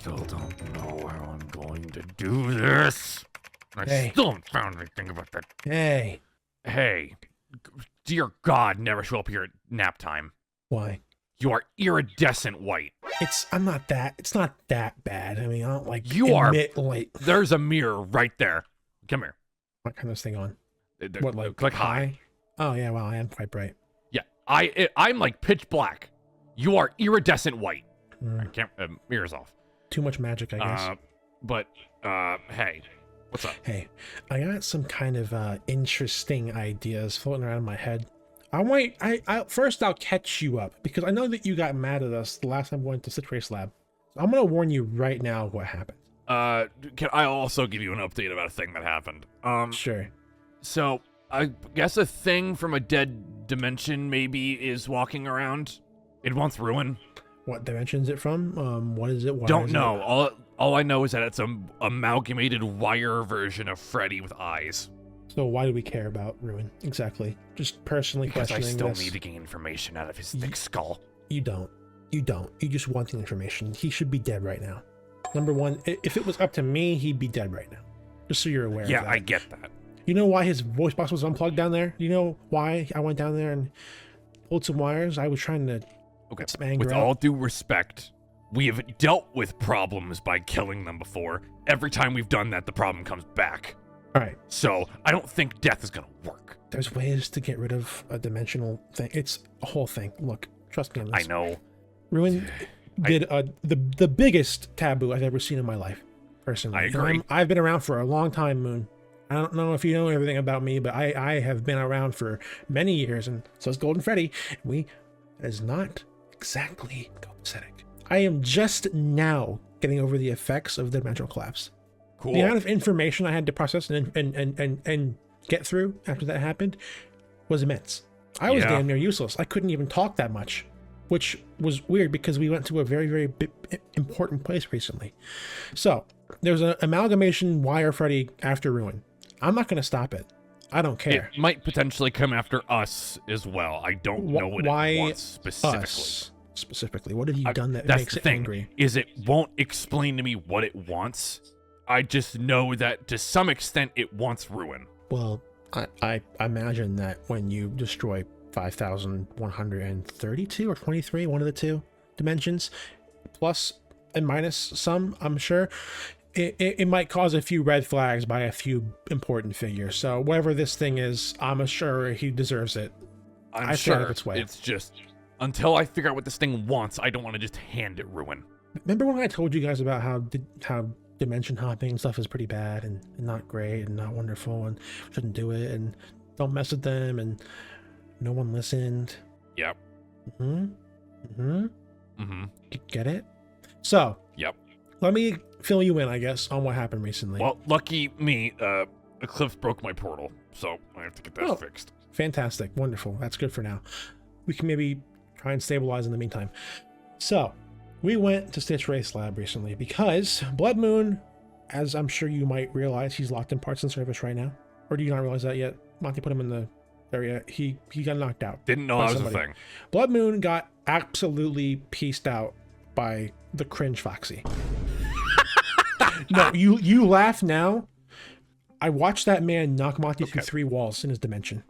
still don't know how I'm going to do this. I still haven't found anything about that. Hey, dear God, never show up here at nap time. Why? You are iridescent white. It's not that bad. I mean, I don't like you emit are. light. There's a mirror right there. Come here. What kind of this thing on? What, like click high? Oh yeah, well I am quite bright. Yeah, I'm like pitch black. You are iridescent white. I can't. Mirror's off. Too much magic, I guess. But hey, what's up? Hey, I got some kind of interesting ideas floating around in my head. First I'll catch you up because I know that you got mad at us the last time we went to Stitchwraith's lab. So I'm gonna warn you right now what happened. Can I also give you an update about a thing that happened? Sure. So I guess a thing from a dead dimension maybe is walking around. It wants ruin. What dimension is it from? What is it? Don't know. All I know is that it's an amalgamated wire version of Freddy with eyes. So why do we care about ruin exactly? Just personally because questioning I still this. need to gain information out of his thick skull. You don't. You just want the information. He should be dead right now. Number one, if it was up to me, he'd be dead right now. Just so you're aware. Yeah, of that. I get that. You know why his voice box was unplugged down there? You know why I went down there and pulled some wires? I was trying to. Okay. With all due respect, we have dealt with problems by killing them before. Every time we've done that, the problem comes back. All right. So I don't think death is gonna work. There's ways to get rid of a dimensional thing. It's a whole thing. Look, trust me on this. I know. Ruin did the biggest taboo I've ever seen in my life, personally. I agree. I've been around for a long time, Moon. I don't know if you know everything about me, but I have been around for many years, and so is Golden Freddy. That is not exactly copacetic. I am just now getting over the effects of the dimensional collapse. Cool. The amount of information I had to process and get through after that happened was immense. I was damn near useless. I couldn't even talk that much, which was weird because we went to a very, very important place recently. So there's an amalgamation wire Freddy after Ruin. I'm not going to stop it. I don't care. It might potentially come after us as well. I don't know what it wants specifically. Us specifically, what have you done that that's makes the it thing, angry? Is it won't explain to me what it wants. I just know that to some extent it wants ruin. Well, I imagine that when you destroy 5,132 or 23, one of the two dimensions, plus and minus some, I'm sure, it might cause a few red flags by a few important figures. So whatever this thing is, I'm sure he deserves it. I'm sure it's just, until I figure out what this thing wants, I don't want to just hand it ruin. Remember when I told you guys about how dimension hopping and stuff is pretty bad and not great and not wonderful and shouldn't do it and don't mess with them and no one listened? Yep. Get it? So, yep. Let me fill you in, I guess, on what happened recently. Well, lucky me, Eclipse broke my portal, so I have to get that fixed. Fantastic. Wonderful. That's good for now. We can maybe try and stabilize in the meantime. So, we went to Stitchwraith's lab recently because Blood Moon, as I'm sure you might realize, he's locked in parts and service right now. Or do you not realize that yet? Monty put him in the area. He got knocked out. Didn't know that was a thing. Blood Moon got absolutely pieced out by the cringe Foxy. No, you laugh now. I watched that man knock Monty through 3 walls in his dimension.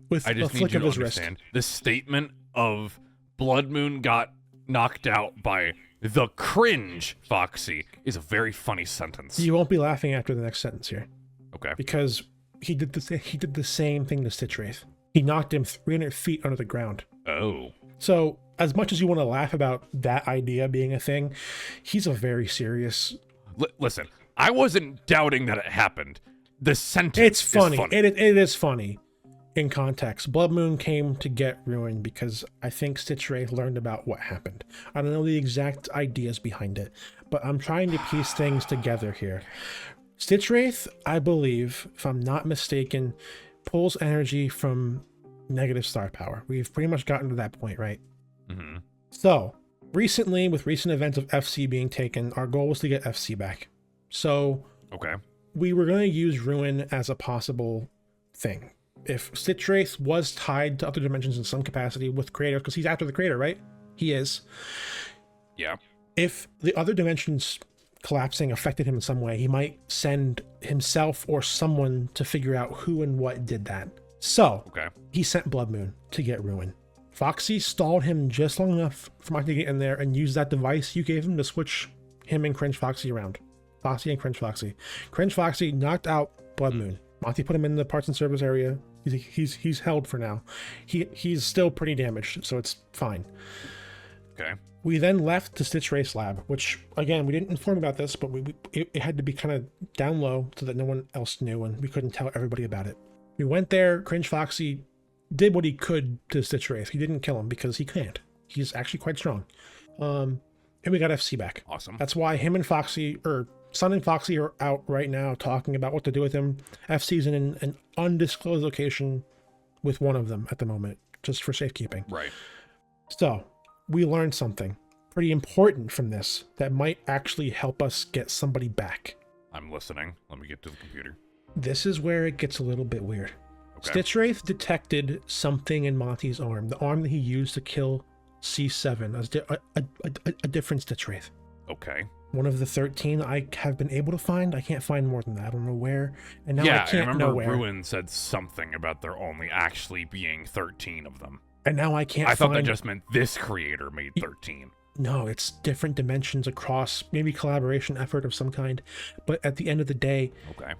With a flick of his wrist. The statement of Blood Moon got knocked out by the cringe Foxy is a very funny sentence. You won't be laughing after the next sentence here. Okay. Because he did the same thing to Stitchwraith. He knocked him 300 feet under the ground. Oh. So as much as you want to laugh about that idea being a thing, he's a very serious... Listen, I wasn't doubting that it happened. The sentence It's funny. is funny. It is funny in context. Blood Moon came to get ruined because I think Stitchwraith learned about what happened. I don't know the exact ideas behind it, but I'm trying to piece things together here. Stitchwraith, I believe, if I'm not mistaken, pulls energy from negative star power. We've pretty much gotten to that point, right? Mm-hmm. So, recently, with recent events of FC being taken, our goal was to get FC back. So, we were going to use Ruin as a possible thing. If Stitchwraith was tied to other dimensions in some capacity with Creator, because he's after the Creator, right? He is. Yeah. If the other dimensions collapsing affected him in some way, he might send himself or someone to figure out who and what did that. So he sent Blood Moon to get Ruin. Foxy stalled him just long enough for Monty to get in there and use that device you gave him to switch him and Cringe Foxy around. Foxy and Cringe Foxy. Cringe Foxy knocked out Blood Moon. Monty put him in the parts and service area. He's held for now. He's still pretty damaged, so it's fine. Okay. We then left to Stitchwraith's lab, which, again, we didn't inform about this, but it had to be kind of down low so that no one else knew and we couldn't tell everybody about it. We went there. Cringe Foxy did what he could to Stitchwraith. He didn't kill him because he can't. He's actually quite strong. And we got FC back. Awesome. That's why him and Foxy, or Sun and Foxy, are out right now talking about what to do with him. FC's in an undisclosed location with one of them at the moment, just for safekeeping. Right. So we learned something pretty important from this that might actually help us get somebody back. I'm listening. Let me get to the computer. This is where it gets a little bit weird. Okay. Stitchwraith detected something in Monty's arm, the arm that he used to kill C7, as a different Stitchwraith. Okay. One of the 13 I have been able to find. I can't find more than that. I don't know where. And now Yeah, I can't know remember where. Ruin said something about there only actually being 13 of them. And now I can't I thought find... that just meant this creator made 13. No, it's different dimensions across, maybe collaboration effort of some kind. But at the end of the day, Okay.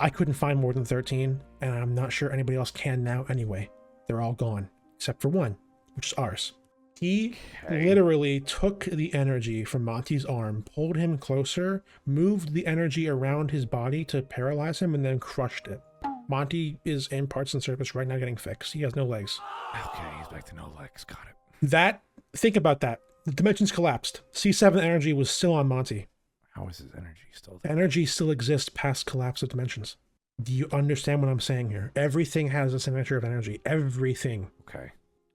I couldn't find more than 13, and I'm not sure anybody else can now anyway. They're all gone, except for one, which is ours. He literally took the energy from Monty's arm, pulled him closer, moved the energy around his body to paralyze him, and then crushed it. Monty is in parts and service right now getting fixed. He has no legs. Okay, he's back to no legs. Got it. Think about that. The dimensions collapsed. C7 energy was still on Monty. How is his energy still there? Energy still exists past collapse of dimensions. Do you understand what I'm saying here? Everything has a signature of energy. Everything. Okay.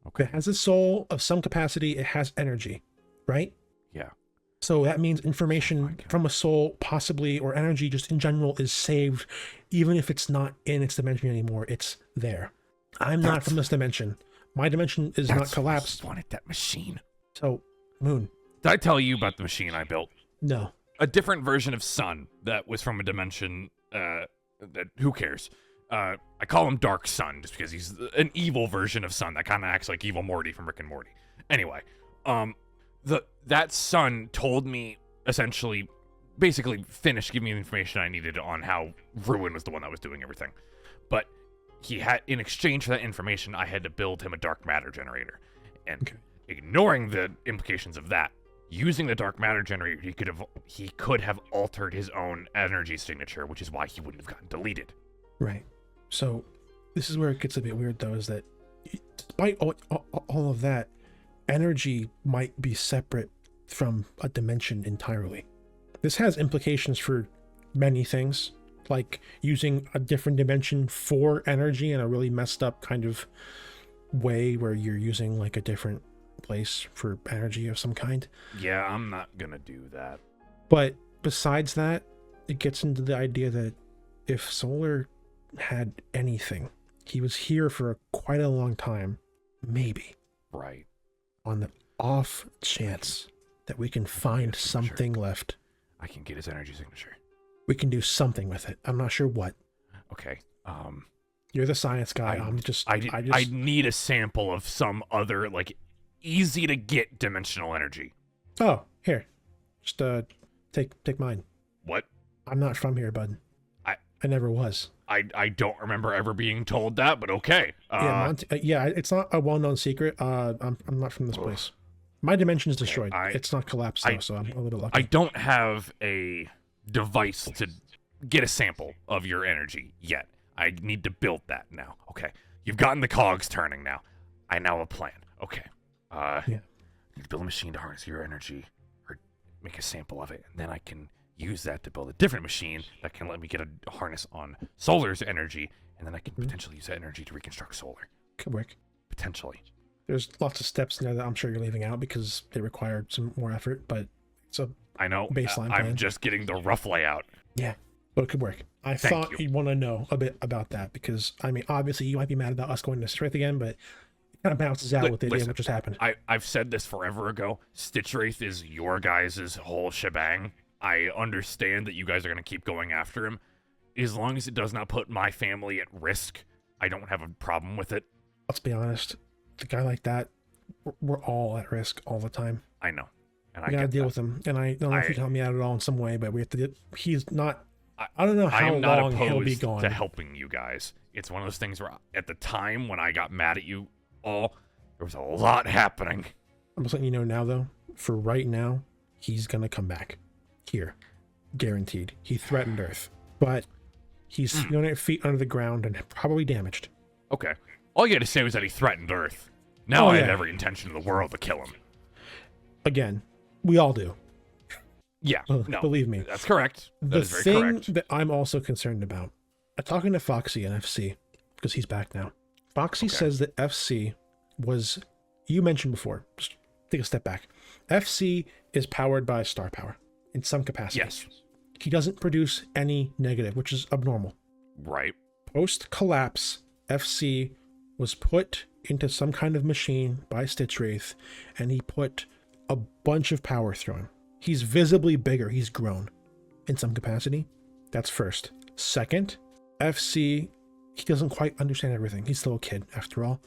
If it has a soul of some capacity, it has energy, right? Yeah. So that means information from a soul, possibly, or energy just in general, is saved, even if it's not in its dimension anymore. It's there. I'm not from this dimension. My dimension is not collapsed. I just wanted that machine. So, Moon. Did I tell you about the machine I built? No. A different version of Sun that was from a dimension that who cares? I call him Dark Sun just because he's an evil version of Sun that kind of acts like evil Morty from Rick and Morty. Anyway, that Sun told me essentially, basically finished giving me the information I needed on how Ruin was the one that was doing everything. But he had, in exchange for that information, I had to build him a dark matter generator. And ignoring the implications of that, using the dark matter generator, he could have altered his own energy signature, which is why he wouldn't have gotten deleted. Right. So this is where it gets a bit weird, though, is that despite all of that, energy might be separate from a dimension entirely. This has implications for many things, like using a different dimension for energy in a really messed up kind of way where you're using like a different place for energy of some kind. Yeah, I'm not gonna do that. But besides that, it gets into the idea that if Solar had anything, he was here for quite a long time, maybe. Right. On the off chance that we can find something left. I can get his energy signature. We can do something with it. I'm not sure what. Okay. You're the science guy. I need a sample of some other, like, easy to get dimensional energy. Oh, here. Just take mine. What? I'm not from here, bud. I never was. I don't remember ever being told that, but okay. Yeah, it's not a well-known secret. I'm not from this place. My dimension is destroyed. It's not collapsed though, so I'm a little lucky. I don't have a device to get a sample of your energy yet. I need to build that now. Okay. You've gotten the cogs turning now. I now have a plan. Okay. I need to build a machine to harness your energy or make a sample of it, and then I can use that to build a different machine that can let me get a harness on Solar's energy, and then I can potentially use that energy to reconstruct Solar. Could work. Potentially. There's lots of steps in there that I'm sure you're leaving out because they require some more effort, but it's a baseline plan. I'm just getting the rough layout. Yeah, but it could work. I thought you'd want to know a bit about that because, I mean, obviously you might be mad about us going to Stitchwraith again, but it kind of balances out with the idea of what just happened. I've said this forever ago. Stitchwraith is your guys' whole shebang. I understand that you guys are going to keep going after him. As long as it does not put my family at risk, I don't have a problem with it. Let's be honest. A guy like that, we're all at risk all the time. I know. And we gotta deal with him. And I don't know if you can help me out at all in some way, but we have to. He's not. I don't know how long he'll be gone. To helping you guys. It's one of those things where at the time when I got mad at you all, there was a lot happening. I'm just letting you know now, though. For right now, he's gonna come back. Here, guaranteed. He threatened Earth, but he's 300 feet under the ground and probably damaged. Okay. All you had to say was that he threatened Earth. Now I have every intention in the world to kill him. Again, we all do. Yeah, no, believe me. That's correct. That is very correct. The thing that I'm also concerned about, I'm talking to Foxy and FC, because he's back now. Foxy says that FC was, you mentioned before, just take a step back. FC is powered by star power in some capacity. Yes. He doesn't produce any negative, which is abnormal. Right. Post-collapse, FC was put into some kind of machine by Stitchwraith, and he put a bunch of power through him. He's visibly bigger. He's grown in some capacity. That's first. Second, FC, he doesn't quite understand everything. He's still a kid, after all.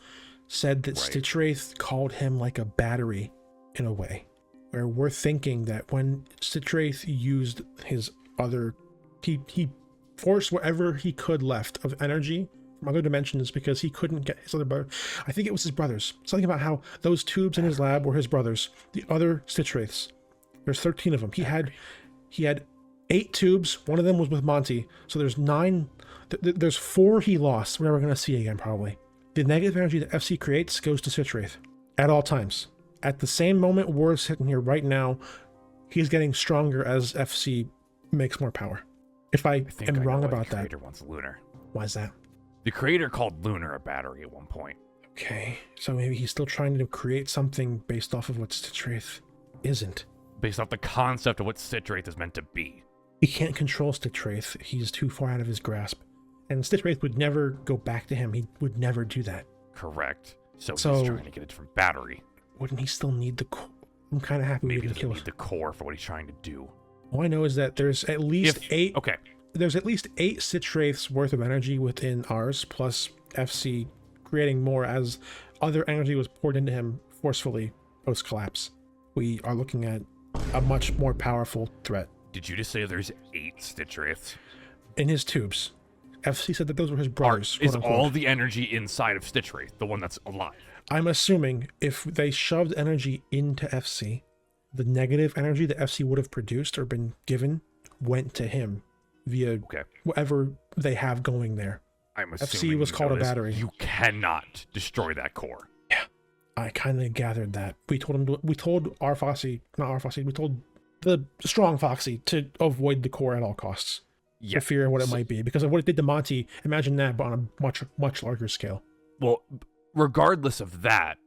Said that Stitchwraith called him like a battery in a way, where we're thinking that when Stitchwraith used his other, he forced whatever he could left of energy from other dimensions because he couldn't get his other brother. I think it was his brothers. Something about how those tubes in his lab were his brothers, the other Stitchwraiths. There's 13 of them. He had 8 tubes. One of them was with Monty. So there's 9. There's 4 he lost. We're never going to see again, probably. The negative energy that FC creates goes to Stitchwraith at all times. At the same moment we're sitting here right now, he's getting stronger as FC makes more power. If I am wrong about that. The creator wants Lunar. Why is that? The creator called Lunar a battery at one point. Okay, so maybe he's still trying to create something based off of what Stitchwraith isn't. Based off the concept of what Stitchwraith is meant to be. He can't control Stitchwraith. He's too far out of his grasp. And Stitchwraith would never go back to him. He would never do that. Correct. So he's trying to get a different battery. Wouldn't he still need the core? I'm kind of happy we didn't kill him. Maybe he doesn't need the core for what he's trying to do. All I know is that there's at least 8... Okay. There's at least 8 Stitchwraiths worth of energy within ours, plus FC creating more as other energy was poured into him forcefully post-collapse. We are looking at a much more powerful threat. Did you just say there's 8 Stitchwraiths? In his tubes. FC said that those were his brothers. Is all the energy inside of Stitchwraith, the one that's alive? I'm assuming if they shoved energy into FC, the negative energy that FC would have produced or been given went to him via whatever they have going there. I'm assuming FC was called a battery. You cannot destroy that core. Yeah, I kind of gathered that. We told him. We told our Foxy, not our Foxy. We told the strong Foxy to avoid the core at all costs. Yeah, for fear of what it might be, because of what it did to Monty. Imagine that, but on a much larger scale. Well, regardless of that,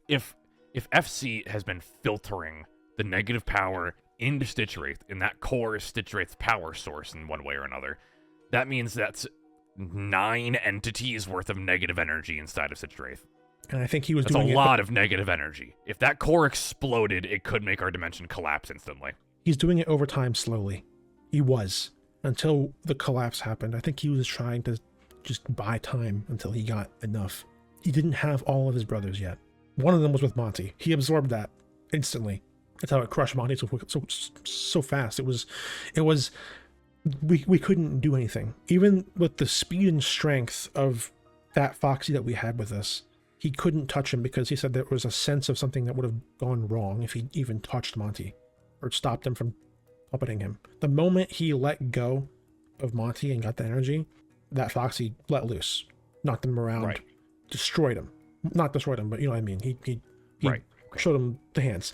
if FC has been filtering the negative power into Stitchwraith, and that core is Stitchwraith's power source in one way or another, that means that's 9 entities worth of negative energy inside of Stitchwraith. And I think he was doing a lot of negative energy. If that core exploded, it could make our dimension collapse instantly. He's doing it over time slowly. He was. Until the collapse happened. I think he was trying to just buy time until he got enough. He didn't have all of his brothers yet. One of them was with Monty. He absorbed that instantly. That's how it crushed Monty so fast. It was we couldn't do anything. Even with the speed and strength of that Foxy that we had with us, he couldn't touch him because he said there was a sense of something that would have gone wrong if he even touched Monty or stopped him from puppeting him. The moment he let go of Monty and got the energy, that Foxy let loose, knocked him around, destroyed him. Not destroyed him, but you know what I mean. He showed him the hands.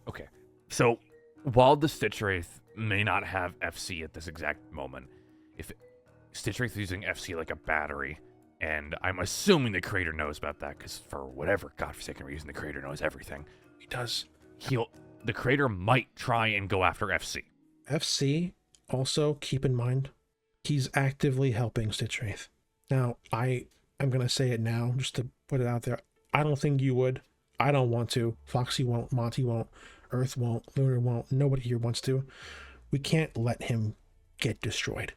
Okay. So while the Stitchwraith may not have FC at this exact moment, if Stitchwraith is using FC like a battery, and I'm assuming the creator knows about that, because for whatever godforsaken reason, the creator knows everything. He does. The creator might try and go after FC. FC, also keep in mind, he's actively helping Stitchwraith. Now, I'm going to say it now, just to put it out there. I don't think you would. I don't want to. Foxy won't. Monty won't. Earth won't, Lunar won't, nobody here wants to. We can't let him get destroyed.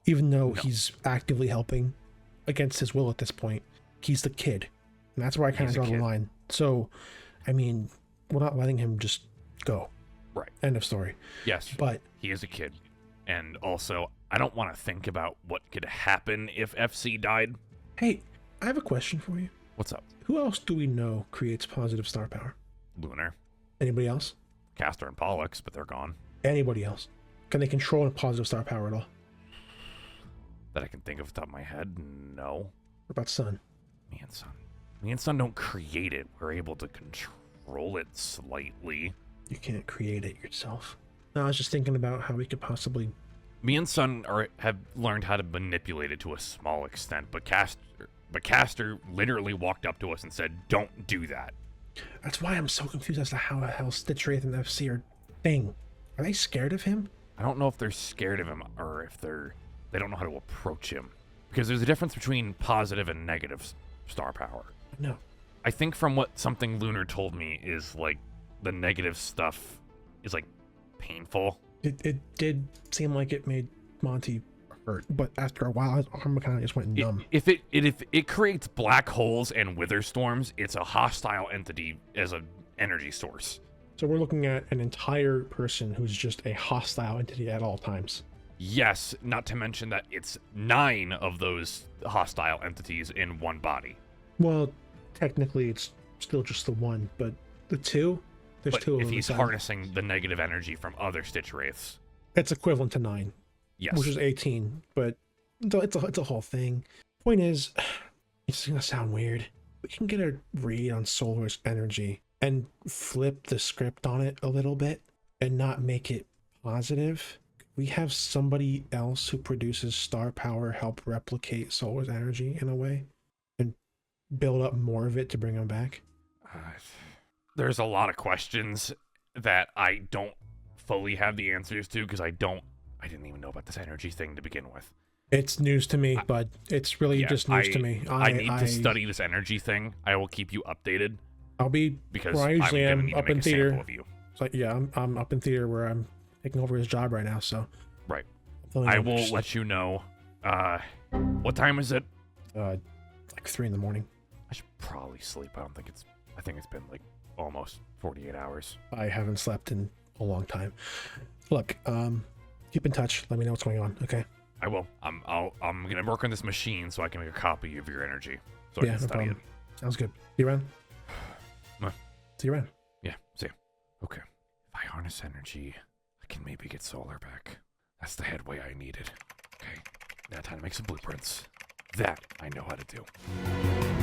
Even though he's actively helping against his will at this point. He's the kid. And that's where I kind of draw the line. So, I mean, we're not letting him just go. Right. End of story. Yes, but he is a kid. And also, I don't want to think about what could happen if FC died. Hey, I have a question for you. What's up? Who else do we know creates positive star power? Lunar. Anybody else? Castor and Pollux, but they're gone. Anybody else? Can they control a positive star power at all? That I can think of off the top of my head, no. What about Sun? Me and Sun. Me and Sun don't create it. We're able to control it slightly. You can't create it yourself. No, I was just thinking about how we could possibly... Me and Sun have learned how to manipulate it to a small extent, but Castor literally walked up to us and said, "Don't do that." That's why I'm so confused as to how the hell Stitchwraith and FC are thing. Are they scared of him? I don't know if they're scared of him or if they don't know how to approach him. Because there's a difference between positive and negative star power. No. I think from what something Lunar told me is like the negative stuff is like painful. It did seem like it made Monty hurt, but after a while his arm kind of just went numb. If it creates black holes and wither storms, it's a hostile entity as an energy source. So we're looking at an entire person who's just a hostile entity at all times. Yes, not to mention that it's 9 of those hostile entities in one body. Well, technically it's still just the one, but the two? There's but 2 of them. If he's harnessing the negative energy from other Stitchwraiths. It's equivalent to 9. Yes. Which is 18, but it's a whole thing. Point is, it's gonna sound weird. We can get a read on Solar's energy and flip the script on it a little bit and not make it positive. We have somebody else who produces star power help replicate Solar's energy in a way and build up more of it to bring him back. There's a lot of questions that I don't fully have the answers to because I didn't even know about this energy thing to begin with. It's news to me, bud. It's really just news to me. I need to study this energy thing. I will keep you updated. I'll be because where I usually am, up in theater. So yeah, I'm up in theater where I'm taking over his job right now. So right, I will let you know. What time is it? Like 3 in the morning. I should probably sleep. I think it's been like almost 48 hours. I haven't slept in a long time. Look, keep in touch. Let me know what's going on. Okay. I will. I'm gonna work on this machine so I can make a copy of your energy. So yeah, I can no study problem. Sounds good. See you around. See you around. Yeah. See ya. Okay. If I harness energy, I can maybe get Solar back. That's the headway I needed. Okay. Now time to make some blueprints. That I know how to do.